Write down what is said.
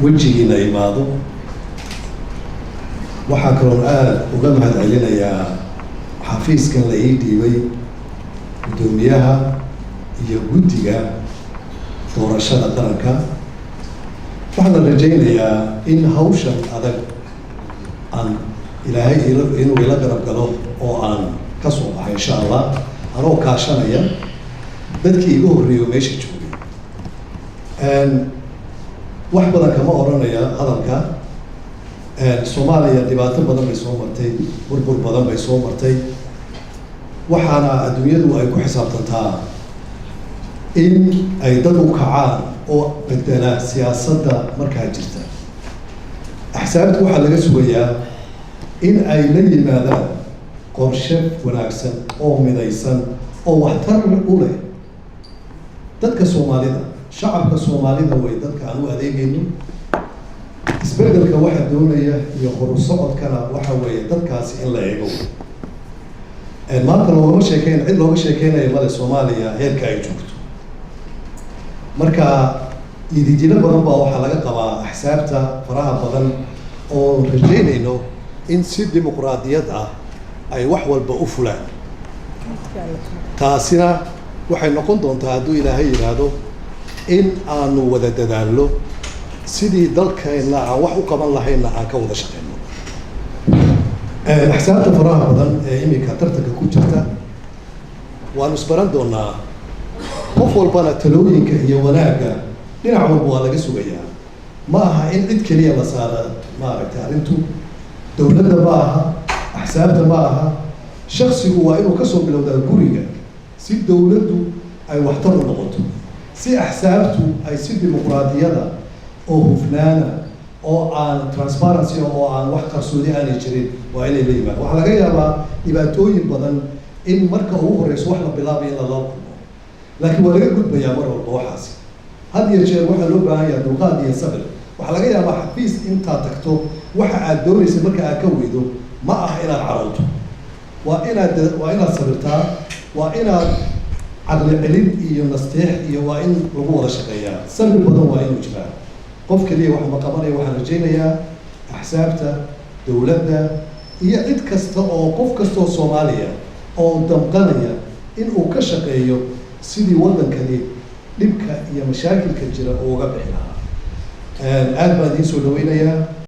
wejigiina imaado. waxaa kaloon aada uga mahadcelinayaa xafiiskan la ii dhiibay guddoomiyaha iyo guddiga doorashada qaranka. waxaan rajaynayaa in hawshan adag aan ilaahay inuu ila garab galo oo aan ka soo baxay insha allah, anoo kaashanaya dadkii iga horreeyo meesha joogay. wax badan kama odhanaya hadalka. Soomaaliya dhibaato badan bay soo martay, burbur badan bay soo martay, waxaana adduunyadu ay ku xisaabtantaa in ay dad u kacaan oo bedela siyaasadda markaa jirta. axsaabta waxaa laga sugayaa in ay la yimaadaan qorshe wanaagsan oo midaysan oo waxtar u leh dadka Soomaalida, shacabka Soomaalida way dadka aan u adeegayno. isbeddelka waxa doonaya iyo horu socodkana waxa weeye dadkaasi in la eego. maanta loogama sheekeyn, cid looga sheekeynayo male Soomaaliya heerka ay joogto. marka idijino badan baa waxaa laga qabaa axsaabta faraha badan oo rajaynayno in si dimuqraadiyad ah ay wax walba u fulaan. taasina waxay noqon doontaa hadduu ilaahay yidhaahdo in aanu wada dadaallo sidii dalkeenna aan wax u qaban lahaynna aan ka wada shaqeyno. axsaabta faraha badan ee iminka tartanka ku jirta waanu isbaran doonaa. qof walbana talooyinka iyo wanaagga dhinac walba waa laga sugayaa. ma aha in cid keliya la saara maaragtay arrintu. dowladda ma aha, axsaabta ma aha, shaksigu waa inuu kasoo bilowdaa guriga si dowladdu ay waxtar u noqoto, si axsaabtu ay si dimuqraadiyada oo hufnaana oo aan transparency oo aan wax qarsoodi aanay jirin waa inay la yimaado. waxaa laga yaabaa dhibaatooyin badan in marka ugu horeyso wax la bilaabayo in lala kulmo, laakiin waa laga gudbayaa mar walba waxaasi. had iyo jeer waxaa loo baahan yahay dulqaad iyo sabir. waxaa laga yaabaa xafiis intaad tagto waxa aad doonaysa marka aad ka weydo ma aha inaad carooto, waa inaad sabirtaa, waa inaad caqli celin iyo nasteex iyo waa in lagu wada shaqeeyaa. sabir badan waa inuu jiraa. qof kaliya wax ma qabanayo. waxaan rajaynayaa axsaabta, dowladda iyo cid kasta oo qof kasta oo Soomaaliya oo damqanaya in uu ka shaqeeyo sidii waddankani dhibka iyo mashaakilka jira oo uga bixi lahaa. aad baan idiin soo dhaweynayaa.